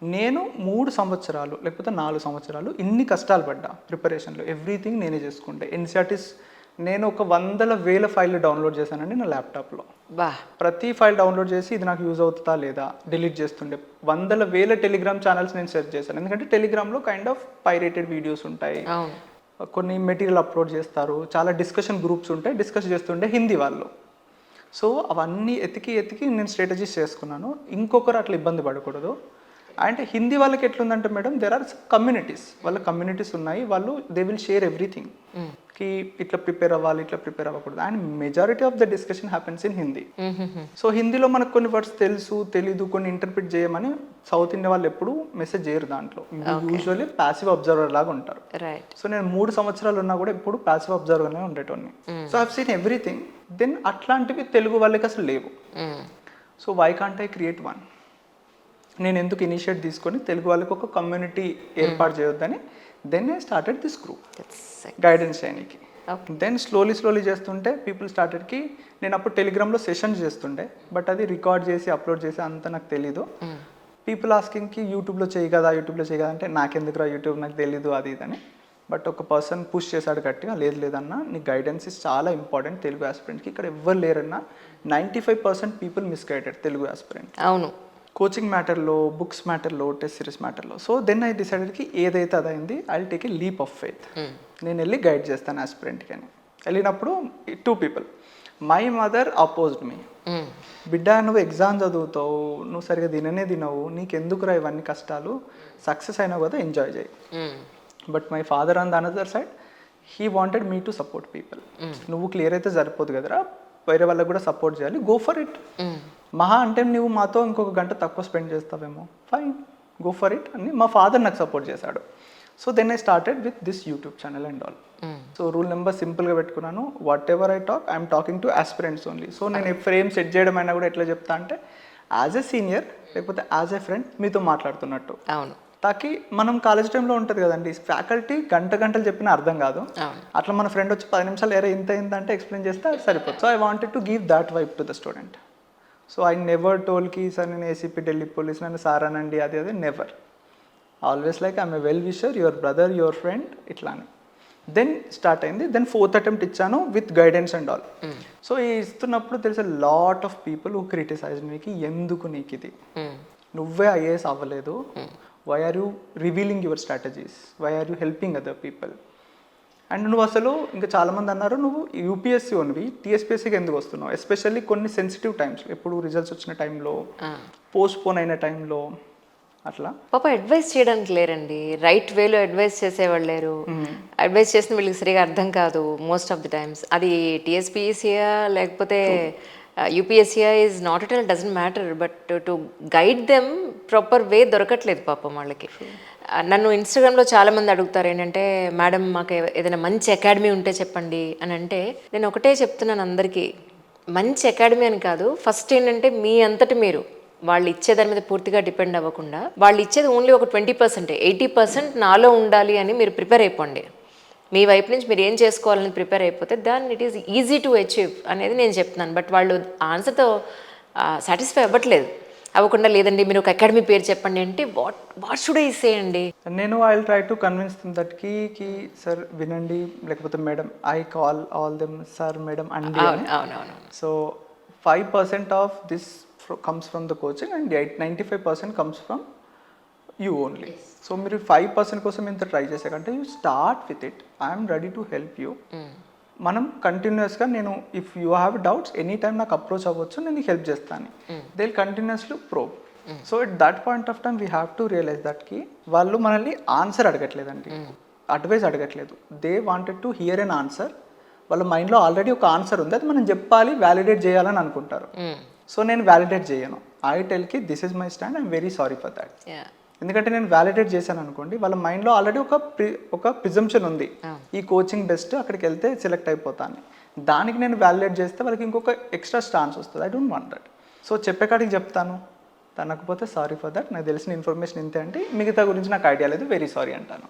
నేను 3 సంవత్సరాలు లేకపోతే 4 సంవత్సరాలు ఇన్ని కష్టాలు పడ్డా ప్రిపరేషన్లో. ఎవ్రీథింగ్ నేనే చేసుకుంటే. ఎన్సీఆర్టీస్ నేను ఒక వందల వేల ఫైళ్ళు డౌన్లోడ్ చేశానండి నా ల్యాప్టాప్లో. బా ప్రతి ఫైల్ డౌన్లోడ్ చేసి ఇది నాకు యూజ్ అవుతుందా లేదా డిలీట్ చేస్తుండే. వందల వేల టెలిగ్రామ్ ఛానల్స్ నేను సెర్చ్ చేశాను. ఎందుకంటే టెలిగ్రామ్లో కైండ్ ఆఫ్ పైరేటెడ్ వీడియోస్ ఉంటాయి, అవును. కొన్ని మెటీరియల్ అప్లోడ్ చేస్తారు, చాలా డిస్కషన్ గ్రూప్స్ ఉంటాయి, డిస్కస్ చేస్తుండే హిందీ వాళ్ళు. సో అవన్నీ ఎతికి నేను స్ట్రాటజీస్ చేసుకున్నాను. ఇంకొకరు అట్లా ఇబ్బంది పడకూడదు. అండ్ హిందీ వాళ్ళకి ఎట్లుందంటే మేడం, దెర్ ఆర్ కమ్యూనిటీస్, వాళ్ళ కమ్యూనిటీస్ ఉన్నాయి, వాళ్ళు దే విల్ షేర్ ఎవ్రీథింగ్ కి ఇట్లా ప్రిపేర్ అవ్వాలి, ఇట్లా ప్రిపేర్ అవ్వకూడదు. And majority of the discussion happens in Hindi. So హిందీలో మనకు కొన్ని వర్డ్స్ తెలుసు తెలీదు, కొన్ని ఇంటర్ప్రిట్ చేయమని సౌత్ ఇండియా వాళ్ళు ఎప్పుడు మెసేజ్ చేయరు దాంట్లో. యూజువల్లీ ప్యాసివ్ అబ్జర్వర్ లాగా ఉంటారు. సో నేను 3 సంవత్సరాలు ఉన్నా కూడా ఇప్పుడు ప్యాసివ్ అబ్జర్వర్గానే ఉండేటోని. So I've seen everything. Then అట్లాంటివి తెలుగు వాళ్ళకి అసలు లేవు. So why can't I create one? నేను ఎందుకు ఇనిషియేట్ తీసుకొని తెలుగు వాళ్ళకి ఒక కమ్యూనిటీ ఏర్పాటు చేయొద్దని then I started this group guidance చేయడానికి. దెన్ స్లోలీ చేస్తుంటే పీపుల్ స్టార్టెడ్కి, నేను అప్పుడు టెలిగ్రామ్లో సెషన్స్ చేస్తుండే, బట్ అది రికార్డ్ చేసి అప్లోడ్ చేసి అంత నాకు తెలీదు. పీపుల్ ఆస్కింగ్కి యూట్యూబ్లో చేయి కదా అంటే నాకెందుకురా యూట్యూబ్, నాకు తెలీదు అది ఇదని. బట్ ఒక పర్సన్ పుష్ చేశాడు గట్టిగా, లేదన్నా నీ గైడెన్స్ ఇస్ చాలా ఇంపార్టెంట్ తెలుగు ఆస్పిరెంట్కి. ఇక్కడ ఎవ్వరు లేరన్నా 95% పీపుల్ మిస్గైడెడ్ తెలుగు ఆస్పిరెంట్. అవును. కోచింగ్ మ్యాటర్లో, బుక్స్ మ్యాటర్లో, టెస్ట్ సిరీస్ మ్యాటర్లో. సో దెన్ ఐ డిసైడెడ్కి ఏదైతే అదైంది I will take a leap of faith. నేను వెళ్ళి గైడ్ చేస్తాను ఆస్పిరెంట్కి అని. వెళ్ళినప్పుడు 2 people. My mother opposed me. బిడ్డ నువ్వు ఎగ్జామ్ చదువుతావు, నువ్వు సరిగా తినవు, నీకెందుకురా ఇవన్నీ కష్టాలు, సక్సెస్ అయినావు కదా ఎంజాయ్ చేయి. But my father on the another side he wanted me to support people. నువ్వు క్లియర్ అయితే సరిపోదు కదరా, వేరే వాళ్ళకి కూడా సపోర్ట్ చేయాలి, గో ఫర్ ఇట్. మహా అంటే నువ్వు మాతో ఇంకొక గంట తక్కువ స్పెండ్ చేస్తావేమో, ఫైన్, గో ఫర్ ఇట్ అని మా ఫాదర్ నాకు సపోర్ట్ చేశాడు. So then I started with this YouTube channel and all. So rule number సింపుల్గా పెట్టుకున్నాను, whatever I talk I'm talking to aspirants only. So నేను ఫ్రేమ్ సెట్ చేయడం అయినా కూడా ఎట్లా చెప్తా అంటే, యాజ్ ఎ సీనియర్ లేకపోతే యాజ్ ఎ ఫ్రెండ్ మీతో మాట్లాడుతున్నట్టు. అవును. తాకి మనం కాలేజ్ టైంలో ఉంటుంది కదండి, ఫ్యాకల్టీ గంటలు చెప్పినా అర్థం కాదు. అట్లా మన ఫ్రెండ్ వచ్చి 10 నిమిషాలు ఇంత అంటే ఎక్స్ప్లెయిన్ చేస్తే అది సరిపోతుంది. So I wanted to give that vibe to the student. So I never told కి సార్ నేను ఏసీపీ ఢిల్లీ పోలీస్, నన్ను సార్ అనండి అది never. Always like I'm a well wisher, your brother, your friend, ఇట్లా అని. దెన్ స్టార్ట్ అయింది. Then 4th attempt ఇచ్చాను with guidance and all. So ఇస్తున్నప్పుడు తెలిసే lot of people who criticise మీకు, ఎందుకు నీకు ఇది, నువ్వే ఐఏఎస్ అవ్వలేదు, why are you revealing your strategies, why are you helping other people. And నువ్వు అసలు ఇంకా చాలామంది అన్నారు నువ్వు యూపీఎస్సీ ఓన్వి టీఎస్పీఎస్సీకి ఎందుకు వస్తున్నావు, ఎస్పెషల్లీ కొన్ని సెన్సిటివ్ టైమ్స్, ఎప్పుడు రిజల్ట్స్ వచ్చిన టైంలో, పోస్ట్ పోన్ అయిన టైంలో, అట్లా. పాప అడ్వైస్ చేయడానికి లేరండి, రైట్ వేలో అడ్వైస్ చేసేవాళ్ళు లేరు. అడ్వైస్ చేసిన వీళ్ళకి సరిగా అర్థం కాదు మోస్ట్ ఆఫ్ ది టైమ్స్. అది టీఎస్పీఎస్సీయా లేకపోతే యూపీఎస్సీయా is not at all, doesn't matter, but to guide them proper way దొరకట్లేదు పాపం వాళ్ళకి. నన్ను ఇన్స్టాగ్రామ్లో చాలామంది అడుగుతారు ఏంటంటే, మేడం మాకు ఏదైనా మంచి అకాడమీ ఉంటే చెప్పండి అని. అంటే నేను ఒకటే చెప్తున్నాను అందరికీ, మంచి అకాడమీ అని కాదు, ఫస్ట్ ఏంటంటే మీ అంతటి మీరు వాళ్ళు ఇచ్చేదాని మీద పూర్తిగా డిపెండ్ అవ్వకుండా, వాళ్ళు ఇచ్చేది ఓన్లీ ఒక 20%, 80% నాలో ఉండాలి అని మీరు ప్రిపేర్ అయిపోండి. మీ వైపు నుంచి మీరు ఏం చేసుకోవాలని ప్రిపేర్ అయిపోతే దాన్ని it is easy to achieve అనేది నేను చెప్తున్నాను. బట్ వాళ్ళు ఆన్సర్తో సాటిస్ఫై అవ్వట్లేదు. అవ్వకుండా లేదండి మీరు ఒక అకాడమీ పేరు చెప్పండి అంటే వాట్ షుడ్ ఐ సే అండి. నేను I will try to convince them that కి సార్ వినండి, లేకపోతే madam I call all them sir madam అండి. అవునవును. So 5% of this comes from the coaching and 95% comes from you only. So మీరు 5% కోసం ఇంత ట్రై చేసాకంటే you start with it, I'm ready to help you. మనం కంటిన్యూస్గా నేను if you have doubts any time నాకు అప్రోచ్ అవ్వచ్చు, నేను హెల్ప్ చేస్తాను. They will continuously probe. So at that point of time we have to realise దట్కి వాళ్ళు మనల్ని ఆన్సర్ అడగట్లేదండి, అడ్వైస్ అడగట్లేదు. They wanted to hear an answer. వాళ్ళ మైండ్లో ఆల్రెడీ ఒక ఆన్సర్ ఉంది, అది మనం చెప్పాలి, వ్యాలిడేట్ చేయాలని అనుకుంటారు. సో నేను వ్యాలిడేట్ చేయను. ఐ టెల్కి this is my stand, I'm very sorry for that. ఎందుకంటే నేను వ్యాలిడేట్ చేశాను అనుకోండి, వాళ్ళ మైండ్లో ఆల్రెడీ ఒక ప్రిజంప్షన్ ఉంది, ఈ కోచింగ్ బెస్ట్, అక్కడికి వెళ్తే సెలెక్ట్ అయిపోతాను. దానికి నేను వ్యాలిడేట్ చేస్తే వాళ్ళకి ఇంకొక ఎక్స్ట్రా స్టాన్స్ వస్తుంది. I don't want that. So చెప్పేకాడికి చెప్తాను, తనకపోతే సారీ ఫర్ దట్, నాకు తెలిసిన ఇన్ఫర్మేషన్ ఇంతే అంటే, మిగతా గురించి నాకు ఐడియా లేదు, వెరీ సారీ అంటాను.